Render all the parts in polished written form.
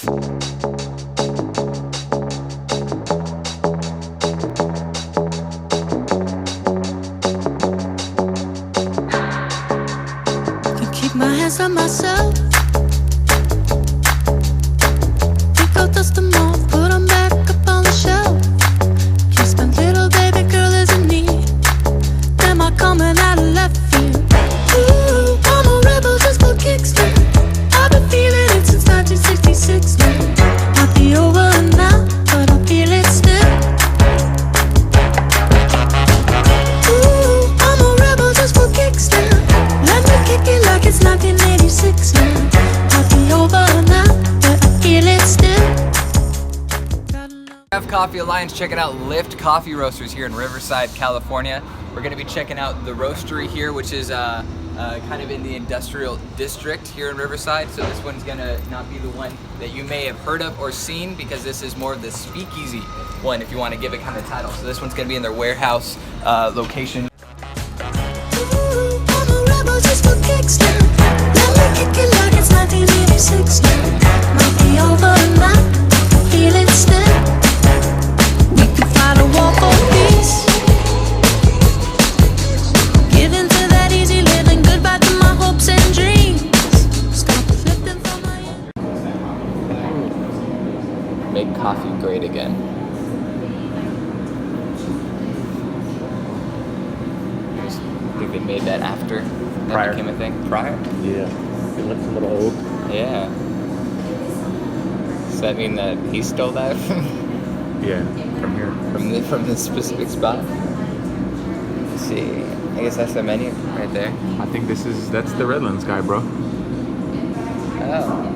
Can keep my hands on myself. Pick out, dust them off, put them back up on the shelf. Kiss my little baby girl is in need. Am I coming out of left field? Ooh, I'm a rebel just for kicks now. I've been feeling it since 1966 now. Might be over now, but I feel it still. Ooh, I'm a rebel just for kicks now. Let me kick it like it's 1986 now. Might be over now, but I feel it still. Craft Coffee Alliance checking out Lift Coffee Roasters here in Riverside, California. We're going to be checking out the roastery here, which is kind of in the industrial district here in Riverside. So this one's going to not be the one that you may have heard of or seen, because this is more of the speakeasy one, if you want to give it kind of title. So this one's going to be in their warehouse location. Ooh, I'm a rebel just for kicks now. Let me kick it like it's 1986 now. Might be over now, feel it still. We could fight a war for peace. Give in to that easy living, goodbye to my hopes and dreams. Stop flipping from my end. Make coffee great again. I think they made that after that Prior. became a thing. Prior? Yeah. It looks a little old. Yeah. Does that mean that he stole that Yeah, from here. from this specific spot? Let's see. I guess that's the menu right there. I think that's the Redlands guy, bro. Oh.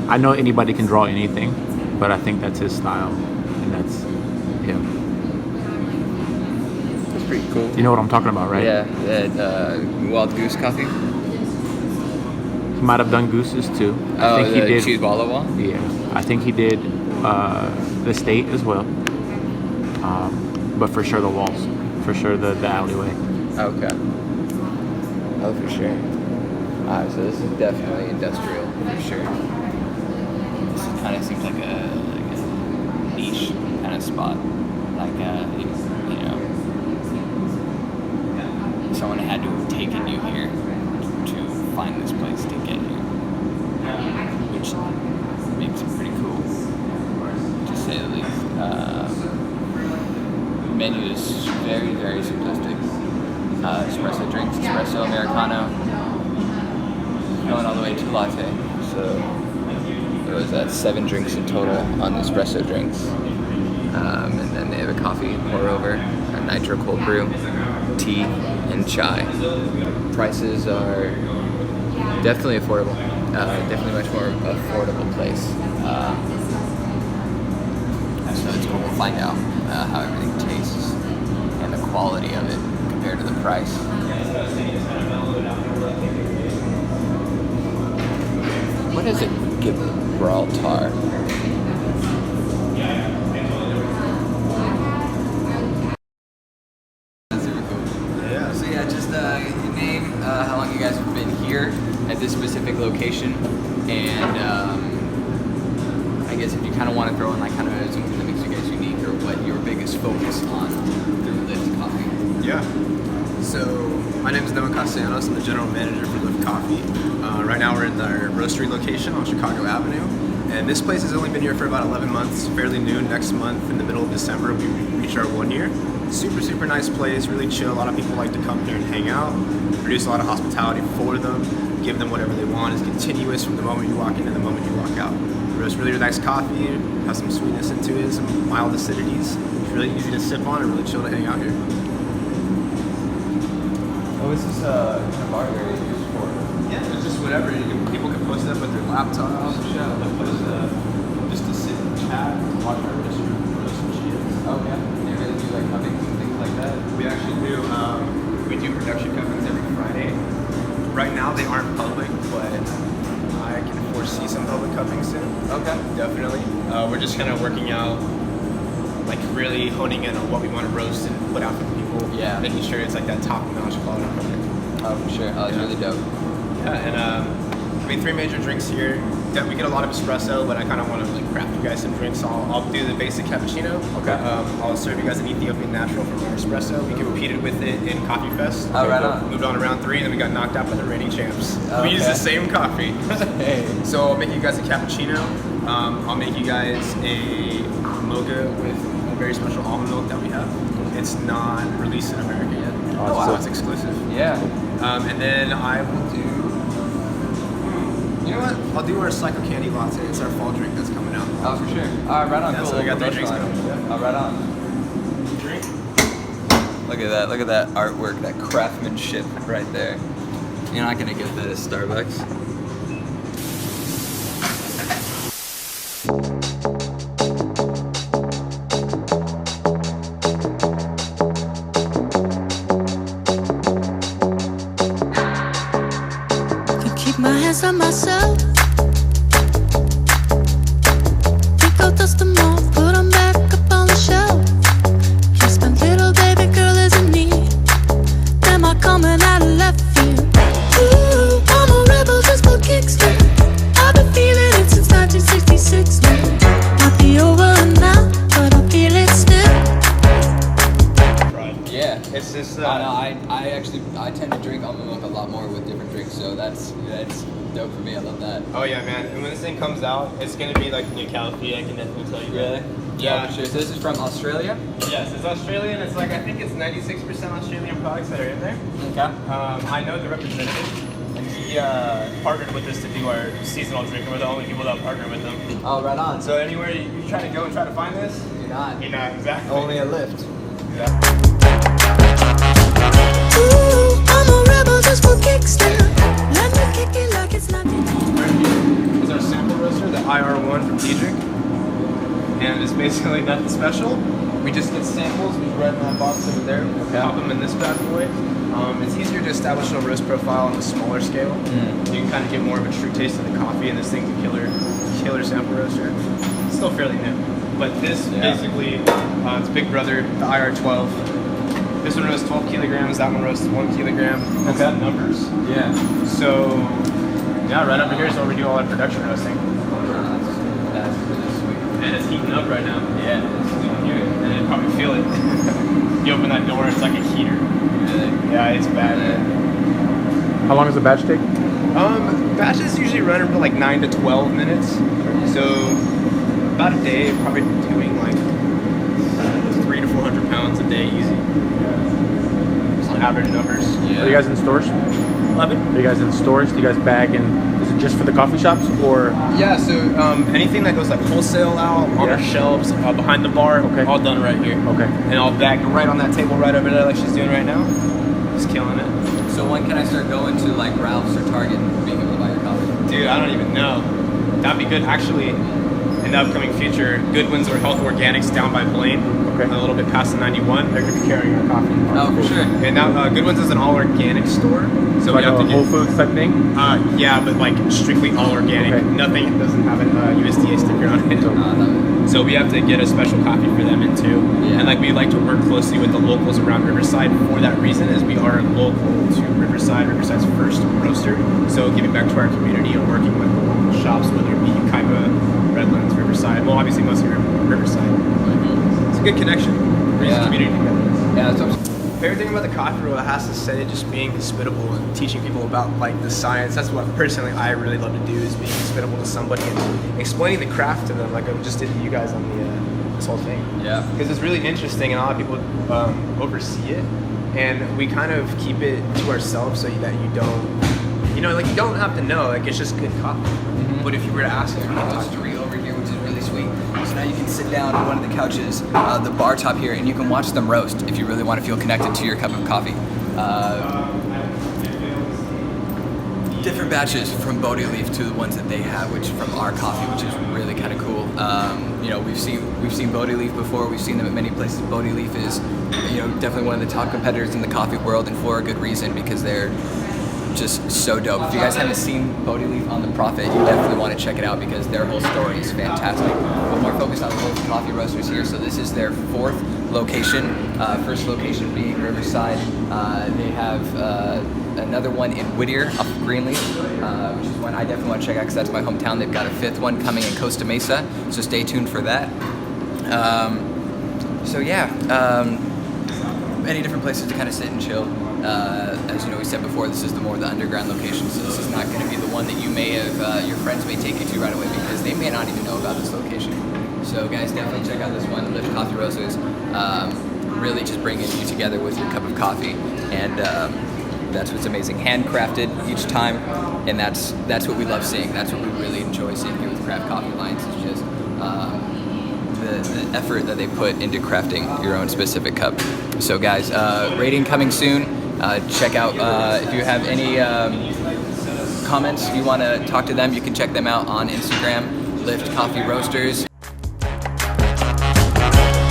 I know anybody can draw anything, but I think that's his style, and that's him. That's pretty cool. You know what I'm talking about, right? Yeah, that Wild Goose coffee. He might have done Goose's too. Oh, I think he the did. cheese balla one? Yeah, I think he did the State as well. But for sure the walls, for sure the alleyway. Okay. Oh, for sure. Alright, so this is definitely industrial, for sure. This kind of seems like a niche kind of spot. Like, you know, someone had to have taken you here to find this place to get here. Which makes it pretty cool, to say the least. Menu is very, very simplistic. Espresso drinks, espresso, Americano, going all the way to latte. So it was 7 drinks in total on the espresso drinks. And then they have a coffee pour over, a nitro cold brew, tea, and chai. Prices are definitely affordable. Definitely much more affordable place. So it's cool to find out how everything tastes and the quality of it compared to the price. What is it? Gibraltar. Yeah. So yeah, just your name, how long you guys have been here at this specific location, and I guess if you kind of want to throw in like kind of something that makes you guys unique, or what your biggest focus on through Lift Coffee. Yeah. So my name is Noah Castellanos. I'm the general manager for Lift Coffee. Right now we're in our roastery location on Chicago Avenue. And this place has only been here for about 11 months, fairly new. Next month, in the middle of December, we reach our 1 year. Super, super nice place, really chill. A lot of people like to come here and hang out. Produce a lot of hospitality for them. Give them whatever they want. It's continuous from the moment you walk in to the moment you walk out. We roast really nice coffee, has some sweetness into it, some mild acidities. It's really easy to sip on and really chill to hang out here. What was this bar area used for? Yeah, it's just whatever. People can post up with their laptops. Just to sit and chat, watch our restaurant, roast some cheese. Oh yeah, they really do like cuppings and things like that. We actually do. We do production cuppings every Friday. Right now they aren't public, but I can foresee some public cuppings soon. Okay. Definitely. We're just kind of working out, like really honing in on what we want to roast and put out for people. Yeah. Making sure it's like that top-notch quality product. Oh, for sure. Oh, it's really dope. Yeah, and I mean, 3 major drinks here. That we get a lot of espresso, but I kind of want to like craft you guys some drinks. So I'll do the basic cappuccino. Okay. I'll serve you guys an Ethiopian natural from our espresso. We competed with it in Coffee Fest. Oh, right on. Moved on to round 3, and then we got knocked out by the reigning champs. Okay. We use the same coffee. Hey. So I'll make you guys a cappuccino. I'll make you guys a mocha with a very special almond milk that we have. It's not released in America yet. Oh, So wow. it's exclusive. Yeah. And then I will do. You know what? I'll do our Psycho Candy Latte. It's our fall drink that's coming out. Oh, for sure. All right, right on. Yeah, Cool. so we got 3 drinks Promotion now. on it. Oh, right on. Drink. Look at that. Look at that artwork, that craftsmanship right there. You're not gonna get that at Starbucks. Can keep my hands on myself. Think I'll dust them off, put them back up on the shelf. Guess my little baby girl is in need. Am I coming out of left field? Ooh, I'm a rebel just for kicks now. I've been feeling it since 1966 now. Might be over now, but I feel it still. Yeah. It's just. I tend to drink almond milk a lot more with different drinks, so that's dope for me. I love that. Oh yeah, man! And when this thing comes out, it's gonna be like New California. I can definitely tell you. Really? Yeah. For sure. So this is from Australia? Yes, it's Australian. It's like I think it's 96% Australian products that are in there. Okay. I know the representative, and he partnered with us to do our seasonal drink. We're the only people that partner with them. Oh, right on. So anywhere you try to go and try to find this, You're not. you're not exactly. Only a lift. Yeah. Ooh, I'm a rebel just for kicks now. Let me kick it like it's 19. Right here is our sample roaster, the IR1 from Diedrich. And it's basically nothing special. We just get samples, we write in that box over there, pop them in this bad boy. It's easier to establish a roast profile on a smaller scale. You can kind of get more of a true taste of the coffee, and this thing's a killer sample roaster. It's still fairly new. But this basically, it's big brother, the IR12. This one roasts 12 kilograms, that one roasts 1 kilogram. That's the numbers. Yeah. So, yeah, right over here is where we do all our production roasting. That's really sweet. And it's heating up right now. Yeah. You can hear it, and you probably feel it. You open that door, it's like a heater. Really? Yeah, it's bad. How long does the batch take? Batches usually run for like 9 to 12 minutes. So, about a day, probably doing like 300 to 400 pounds a day easy. Just on average numbers. Yeah. Are you guys in stores? Love it. Are you guys in stores? Do you guys bag and is it just for the coffee shops or? Yeah, so anything that goes like wholesale out on our shelves, behind the bar, all done right here. Okay. And I'll bag right on that table right over there like she's doing right now. Just killing it. So when can I start going to like Ralph's or Target and being able to buy your coffee? Dude, I don't even know. That'd be good. Actually, in the upcoming future, Goodwin's or Health Organics down by Blaine, a little bit past the 91, they're going to be carrying our coffee. Oh, for sure. And now Goodwin's is an all-organic store. So like we have a to Whole Foods type thing? Yeah, but like strictly all organic. Okay. Nothing doesn't have a USDA sticker on it. So we have to get a special coffee for them in too. Yeah. And like we like to work closely with the locals around Riverside for that reason, is we are local to Riverside, Riverside's first roaster. So giving back to our community and working with the local shops, whether it be Kaiba, Redlands, Riverside, well obviously mostly Riverside. It's a good connection. Brings the community together. Yeah, that's what I'm Favorite thing about the coffee roll, I have to say, just being hospitable and teaching people about like the science. That's what personally I really love to do, is being hospitable to somebody and explaining the craft to them, like I just did to you guys on the this whole thing. Yeah. Because it's really interesting, and a lot of people oversee it, and we kind of keep it to ourselves so that you don't, like you don't have to know, like it's just good coffee. But if you were to ask There's them, a roastery over here, which is really sweet. So now you can sit down on one of the couches, the bar top here, and you can watch them roast if you really want to feel connected to your cup of coffee. Different batches from Bodhi Leaf to the ones that they have, which from our coffee, which is really kind of cool. We've seen Bodhi Leaf before. We've seen them at many places. Bodhi Leaf is, definitely one of the top competitors in the coffee world, and for a good reason, because they're just so dope. If you guys haven't seen Bodhi Leaf on the Prophet, you definitely want to check it out because their whole story is fantastic. But more focused on both coffee roasters here. So this is their 4th location. First location being Riverside. They have another one in Whittier off of Greenleaf, which is one I definitely want to check out because that's my hometown. They've got a 5th one coming in Costa Mesa, so stay tuned for that. So yeah, many different places to kind of sit and chill. As you know, we said before, this is the more the underground location, so this is not going to be the one that you may have, your friends may take you to right away because they may not even know about this location. So guys, definitely check out this one, Lift Coffee Roasters. Really just bringing you together with your cup of coffee, and that's what's amazing. Handcrafted each time, and that's what we love seeing. That's what we really enjoy seeing here with Craft Coffee Alliance. Is just the effort that they put into crafting your own specific cup. So guys, rating coming soon. Check out if you have any comments you want to talk to them, you can check them out on Instagram, Lift Coffee Roasters.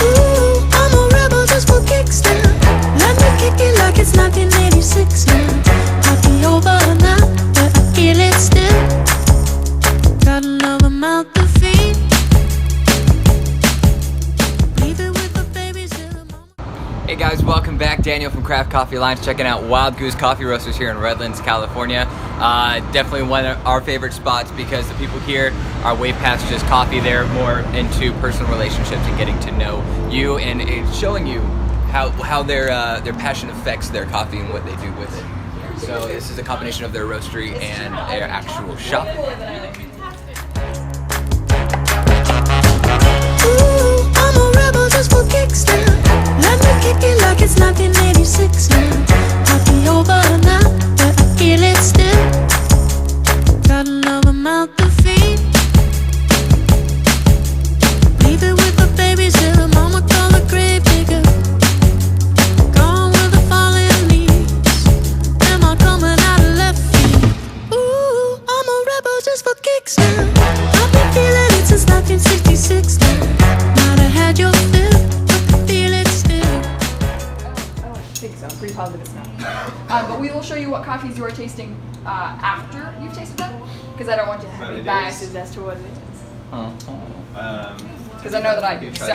Ooh, I'm a rebel just for kicks now. Let me kick it like it's 1986 now. Might be over now, but I feel it still. Got another mouth to feed. Leave it with the babies in the moment. Hey guys, welcome back. Daniel from Craft Coffee Alliance, checking out Wild Goose Coffee Roasters here in Redlands, California. Definitely one of our favorite spots because the people here are way past just coffee. They're more into personal relationships and getting to know you, and it's showing you how their passion affects their coffee and what they do with it. So this is a combination of their roastery and their actual shop. Ooh, I'm a rebel just for kicks now. Let me kick it like it's 1986 now. Might be over now, but I feel it still. Got another mouth to feed. Leave it with the babies till the mama call the grave digger. Gone with the falling leaves. Am I coming out of left field? Ooh, I'm a rebel just for kicks now. I've been feeling it since 1966 now. Might have had your fill, but I feel it still. I don't think so. I'm pretty positive it's not. But we will show you what coffees you are tasting after you've tasted them, because I don't want you to have any biases as to what it is. Because I know that I do. So.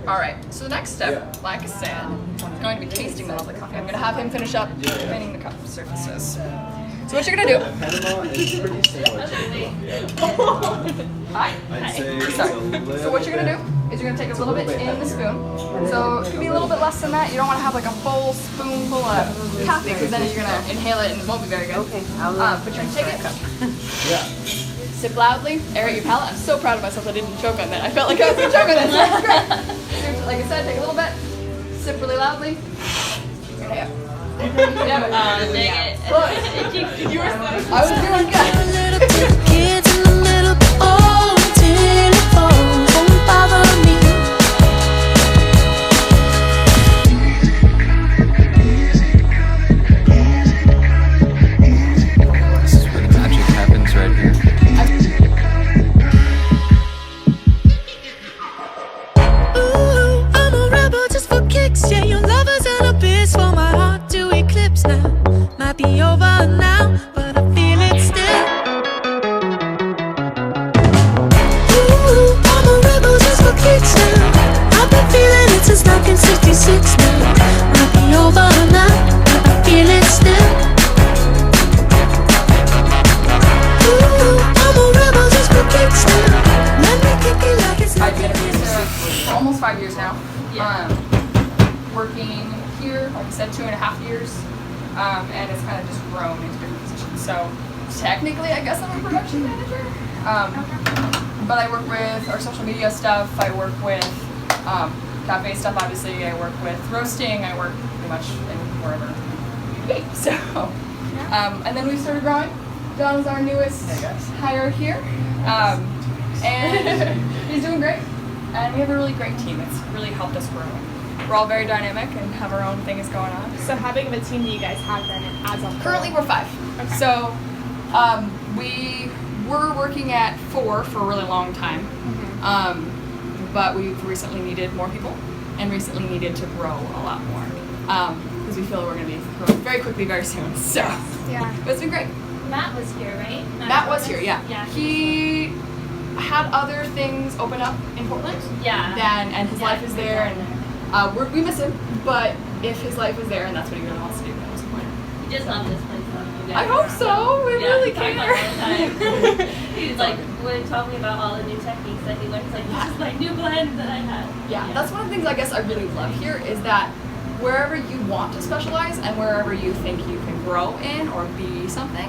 All right. So the next step, like I said, is going to be tasting the lovely coffee. I'm going to have him finish up cleaning the cup surfaces. So what you're gonna do? Hi. Sorry. So what you're gonna do is you're gonna take a little bit in the spoon. So it could be a little bit less than that. You don't want to have like a full spoonful of coffee because then you're gonna inhale it and it won't be very good. Okay. But you're gonna take it. Sip loudly. Aerate your palate. I'm so proud of myself. I didn't choke on that. I felt like I was gonna choke on that. So that's great. So, like I said, take a little bit. Sip really loudly. Inhale. Dang it. You were I was doing good. Kids in the middle, oh, till it falls, won't bother me. This is where the magic happens right here. Ooh, I'm a rebel just for kicks. Yeah, your lover's an abyss for my heart to eclipse now. Might be over now, but I feel it still. Ooh, I'm a rebel just for kicks now. I've been feeling it since 1966 now. Might be over now, but I feel it still. Ooh, I'm a rebel just for kicks now. Let me kick it like it's I've been a 1986. barista for almost 5 years now. Working here, like I said, 2.5 years. And it's kind of just grown into different positions. So technically, I guess I'm a production manager. But I work with our social media stuff. I work with cafe stuff, obviously. I work with roasting. I work pretty much in wherever you be. So, and then we started growing. John is our newest hire here. And he's doing great. And we have a really great team. It's really helped us grow. We're all very dynamic and have our own things going on. So how big of a team do you guys have then as a whole? Currently we're 5. Okay. So we were working at 4 for a really long time. but we've recently needed more people and recently needed to grow a lot more because we feel we're going to be growing very quickly very soon. So Yeah. but it's been great. Matt was here, right? Matt was here, yeah. Yeah. He had other things open up in Portland. Yeah. And his life is there, and we miss him. But if his life is there and that's what he really wants to do, that was the point. He just loved this place though. I hope so. We really talked care. about it all the time. He was like, when he told me about all the new techniques that he learned, he's like, this is my new blend that I had. Yeah, that's one of the things I guess I really love here is that wherever you want to specialize and wherever you think you can grow in or be something,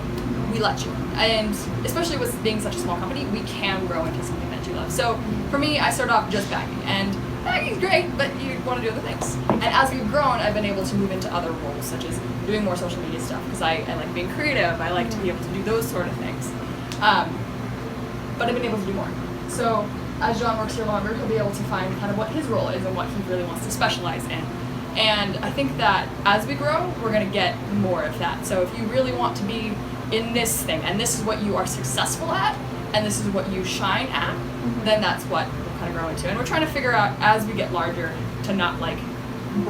we let you. And especially with being such a small company, we can grow into something that you love. So for me, I started off just bagging, and bagging's great, but you want to do other things. And as we've grown, I've been able to move into other roles, such as doing more social media stuff, because I like being creative. I like to be able to do those sort of things. But I've been able to do more. So as John works here longer, he'll be able to find kind of what his role is and what he really wants to specialize in. And I think that as we grow, we're going to get more of that. So if you really want to be in this thing, and this is what you are successful at, and this is what you shine at, then that's what we'll kind of grow into. And we're trying to figure out, as we get larger, to not like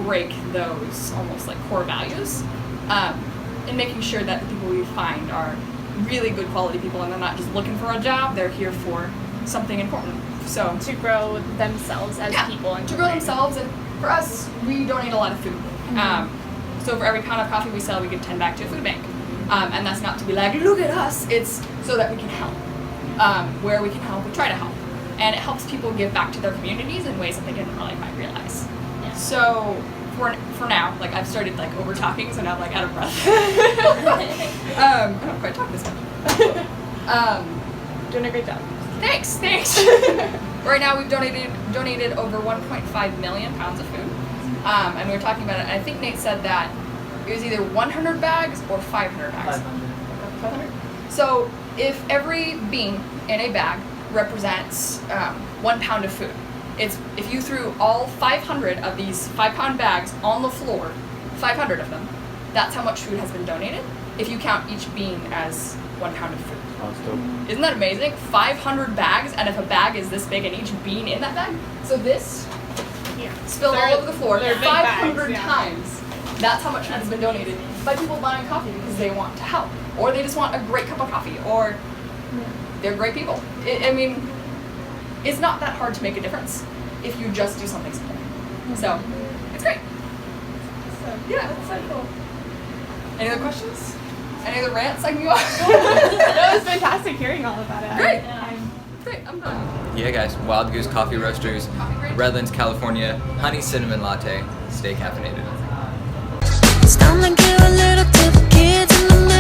break those almost like core values, and making sure that the people we find are really good quality people, and they're not just looking for a job, they're here for something important. So To grow themselves as people and to grow themselves. And for us, we donate a lot of food. So for every pound of coffee we sell, we give 10 back to a food bank. And that's not to be like, look at us. It's so that we can help. Where we can help, we try to help. And it helps people give back to their communities in ways that they didn't really quite realize. Yeah. So for now, like I've started like over talking, so now I'm like out of breath. I don't quite talk this much. doing a great job. Thanks. Right now we've donated over 1.5 million pounds of food, and we were talking about it. I think Nate said that it was either 100 bags or 500 bags. 500. So if every bean in a bag represents 1 pound of food, if you threw all 500 of these 5-pound bags on the floor, 500 of them, that's how much food has been donated. If you count each bean as 1 pound of food. That's dope. Isn't that amazing? 500 bags, and if a bag is this big and each bean in that bag, so this Yeah. spilled all over the floor they're big 500 bags, yeah. times. That's how much food has been donated by people buying coffee because they want to help, or they just want a great cup of coffee, or they're great people. I mean, it's not that hard to make a difference if you just do something simple. So, it's great. So, Yeah. that's so cool. Any other questions? Any other rants I can go on? That was fantastic hearing all about it. Great. I'm Great, I'm done. Yeah, guys, Wild Goose Coffee Roasters, Redlands, California, honey cinnamon latte, stay caffeinated. It's time to give a little to the kids in the middle.